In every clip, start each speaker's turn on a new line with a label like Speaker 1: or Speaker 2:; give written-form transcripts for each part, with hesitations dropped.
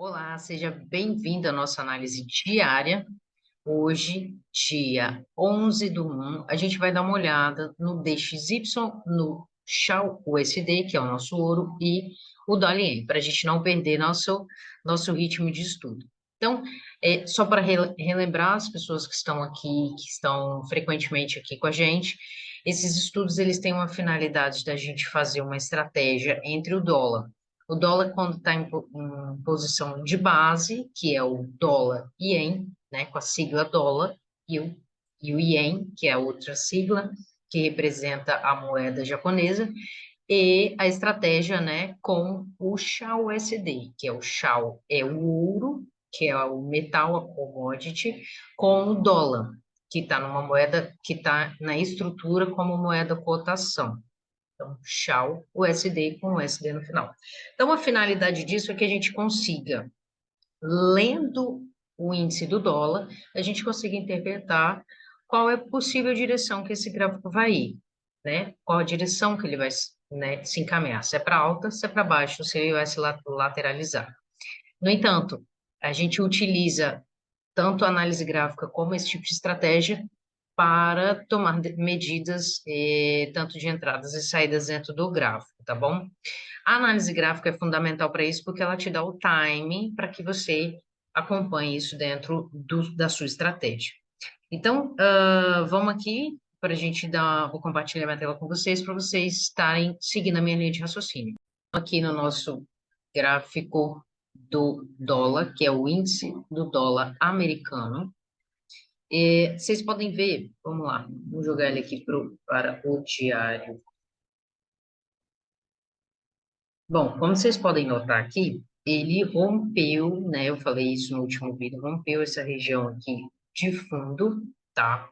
Speaker 1: Olá, seja bem-vindo à nossa análise diária. Hoje, dia 11 do 1, a gente vai dar uma olhada no DXY, no Shao USD, que é o nosso ouro, e o Dalian, para a gente não perder nosso ritmo de estudo. Então, só para relembrar as pessoas que estão aqui, que estão frequentemente aqui com a gente, esses estudos eles têm uma finalidade da gente fazer uma estratégia entre o dólar. O dólar, quando está em posição de base, que é o dólar ien, né, com a sigla dólar, e o ien, que é a outra sigla, que representa a moeda japonesa, e a estratégia, né, com o Shao USD, que é o Shao é o ouro, que é o metal, a commodity, com o dólar, que está numa moeda que está na estrutura como moeda cotação. Então, Shao USD com USD no final. Então, a finalidade disso é que a gente consiga, lendo o índice do dólar, a gente consiga interpretar qual é a possível direção que esse gráfico vai ir, né? Qual a direção que ele vai, né, se encaminhar, se é para alta, se é para baixo, se ele vai se lateralizar. No entanto, a gente utiliza tanto a análise gráfica como esse tipo de estratégia para tomar medidas, tanto de entradas e saídas dentro do gráfico, tá bom? A análise gráfica é fundamental para isso porque ela te dá o timing para que você acompanhe isso dentro da sua estratégia. Então, vamos aqui para a gente vou compartilhar minha tela com vocês para vocês estarem seguindo a minha linha de raciocínio. Aqui no nosso gráfico do dólar, que é o índice do dólar americano. Vocês podem ver, vamos lá, vou jogar ele aqui para o diário. Bom, como vocês podem notar aqui, ele rompeu, né? Eu falei isso no último vídeo, rompeu essa região aqui de fundo, tá?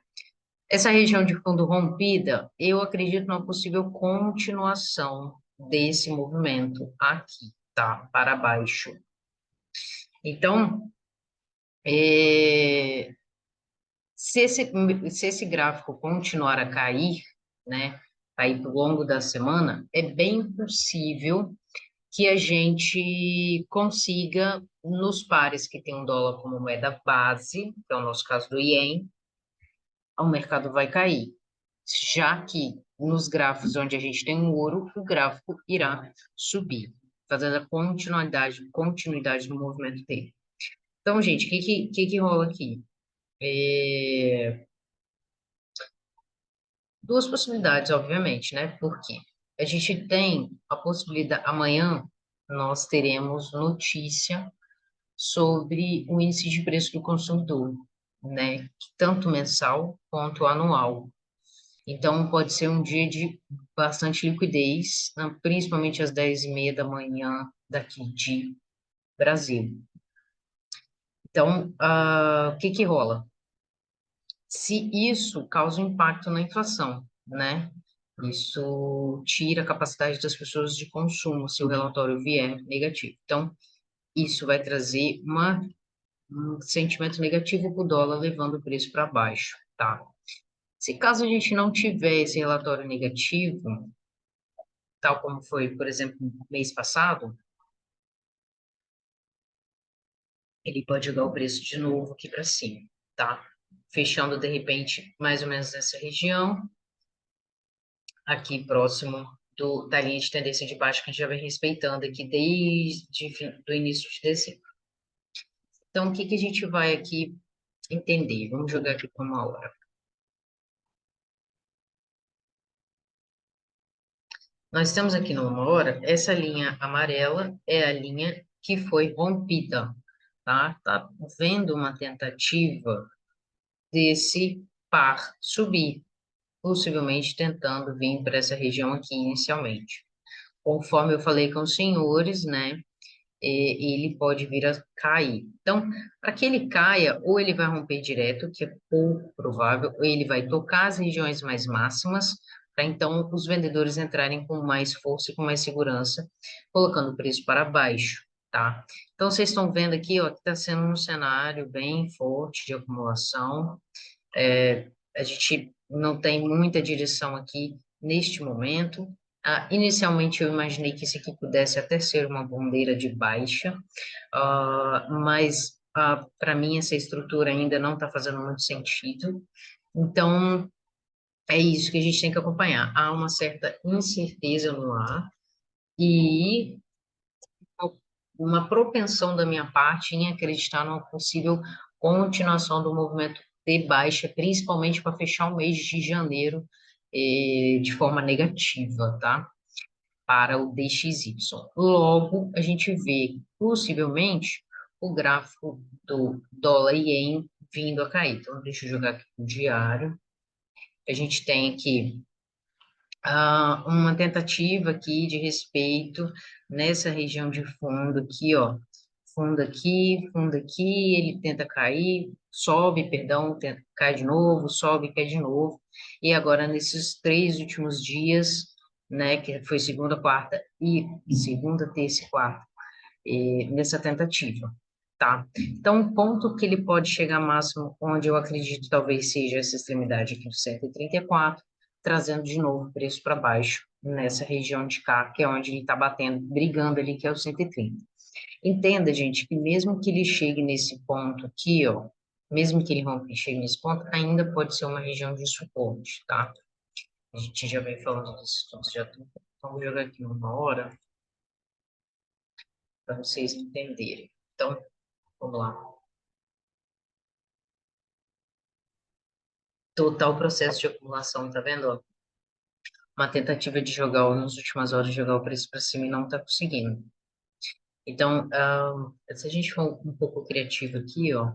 Speaker 1: Essa região de fundo rompida, eu acredito numa possível continuação desse movimento aqui, tá? Para baixo. Então, é, se esse gráfico continuar a cair, né? Aí, ao longo da semana, é bem possível que a gente consiga, nos pares que tem um dólar como moeda base, que é o nosso caso do ien, o mercado vai cair. Já que nos gráficos onde a gente tem um ouro, o gráfico irá subir, fazendo a continuidade do movimento dele. Então, gente, o que rola aqui? Duas possibilidades, obviamente, né? Porque a gente tem a possibilidade, amanhã nós teremos notícia sobre o índice de preço do consumidor, né? Tanto mensal quanto anual. Então, pode ser um dia de bastante liquidez, né, principalmente às 10h30 da manhã daqui de Brasil. Então, o que rola? Se isso causa um impacto na inflação, né? Isso tira a capacidade das pessoas de consumo, se o relatório vier negativo. Então, isso vai trazer um sentimento negativo para o dólar, levando o preço para baixo, tá? Se caso a gente não tiver esse relatório negativo, tal como foi, por exemplo, no mês passado, ele pode jogar o preço de novo aqui para cima, tá? Fechando, de repente, mais ou menos nessa região, aqui próximo da linha de tendência de baixa que a gente já vem respeitando aqui desde o início de dezembro. Então, o que a gente vai aqui entender? Vamos jogar aqui por uma hora. Nós temos aqui numa hora, essa linha amarela é a linha que foi rompida, tá? Tá vendo uma tentativa desse par subir, possivelmente tentando vir para essa região aqui inicialmente. Conforme eu falei com os senhores, né? Ele pode vir a cair. Então, para que ele caia, ou ele vai romper direto, que é pouco provável, ou ele vai tocar as regiões mais máximas, para então os vendedores entrarem com mais força e com mais segurança, colocando o preço para baixo, tá? Então, vocês estão vendo aqui, ó, que está sendo um cenário bem forte de acumulação. A gente não tem muita direção aqui neste momento. Inicialmente eu imaginei que isso aqui pudesse até ser uma bandeira de baixa, mas para mim essa estrutura ainda não está fazendo muito sentido. Então, é isso que a gente tem que acompanhar. Há uma certa incerteza no ar e uma propensão da minha parte em acreditar numa possível continuação do movimento de baixa, principalmente para fechar o mês de janeiro, de forma negativa, tá? Para o DXY. Logo, a gente vê possivelmente o gráfico do dólar e ien vindo a cair. Então, deixa eu jogar aqui no diário. A gente tem aqui uma tentativa aqui de respeito nessa região de fundo aqui, ó. Fundo aqui, ele tenta cair, sobe, perdão, cai de novo, sobe, cai de novo. E agora, nesses 3 últimos dias, né, que foi segunda, quarta e segunda, terça e quarta, nessa tentativa, tá? Então, o ponto que ele pode chegar máximo, onde eu acredito talvez seja essa extremidade aqui do 134, trazendo de novo o preço para baixo, nessa região de cá, que é onde ele está batendo, brigando ali, que é o 130. Entenda, gente, que mesmo que ele chegue nesse ponto aqui, ó, mesmo que ele rompa e chegue nesse ponto, ainda pode ser uma região de suporte, tá? A gente já vem falando desses pontos, então vou jogar aqui uma hora para vocês entenderem. Então, vamos lá. Total processo de acumulação, tá vendo? Ó? Uma tentativa de jogar, nas últimas horas, jogar o preço para cima e não tá conseguindo. Então, se a gente for um pouco criativo aqui, ó,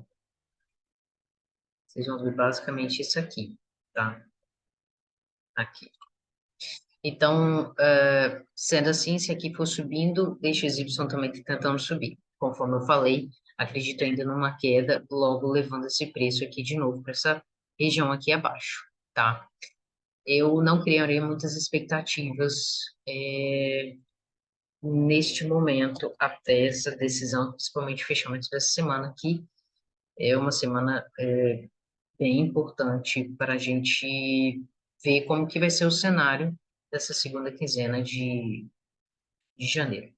Speaker 1: vocês vão ver basicamente isso aqui, tá? Aqui. Então, sendo assim, se aqui for subindo, deixa XY também tentando subir. Conforme eu falei, acredito ainda numa queda, logo levando esse preço aqui de novo para essa região aqui abaixo, tá? Eu não criaria muitas expectativas neste momento até essa decisão, principalmente o fechamento dessa semana aqui. É uma semana bem importante para a gente ver como que vai ser o cenário dessa segunda quinzena de janeiro.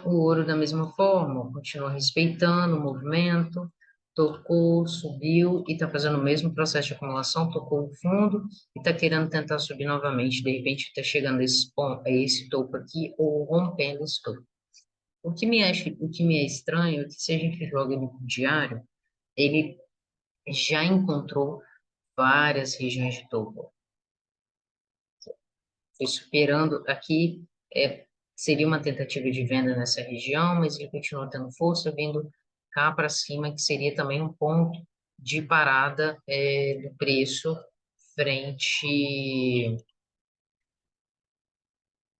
Speaker 1: O ouro, da mesma forma, continua respeitando o movimento, tocou, subiu e está fazendo o mesmo processo de acumulação, tocou o fundo e está querendo tentar subir novamente, de repente está chegando a esse topo aqui ou rompendo esse topo. O que me é estranho é que se a gente joga ele no diário, ele já encontrou várias regiões de topo. Foi superando aqui, seria uma tentativa de venda nessa região, mas ele continua tendo força, vindo cá para cima, que seria também um ponto de parada do preço frente,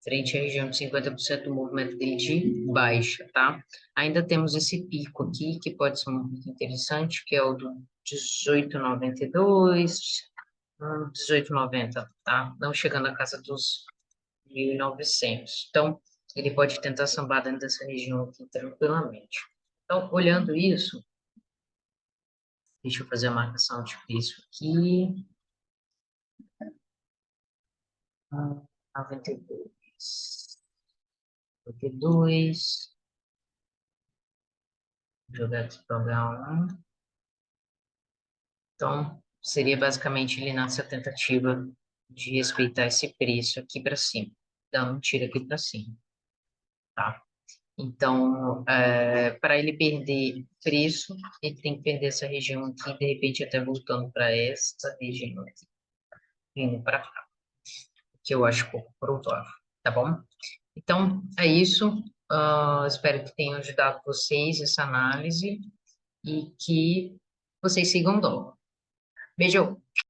Speaker 1: frente à região de 50% do movimento dele de baixa, tá? Ainda temos esse pico aqui, que pode ser um pico interessante, que é o do 18,92, 18,90, tá? Não chegando à casa dos 1.900. Então, ele pode tentar sambar dentro dessa região aqui tranquilamente. Então, olhando isso, deixa eu fazer a marcação de preço aqui. 92. 92. Vou jogar aqui para H1. Então, seria basicamente ele nessa tentativa de respeitar esse preço aqui para cima, dando um tiro aqui para cima, tá? Então, para ele perder preço, ele tem que perder essa região aqui, de repente até voltando para essa região aqui, vindo para cá, que eu acho pouco provável, tá bom? Então, é isso. Espero que tenha ajudado vocês essa análise e que vocês sigam o dom. Beijo!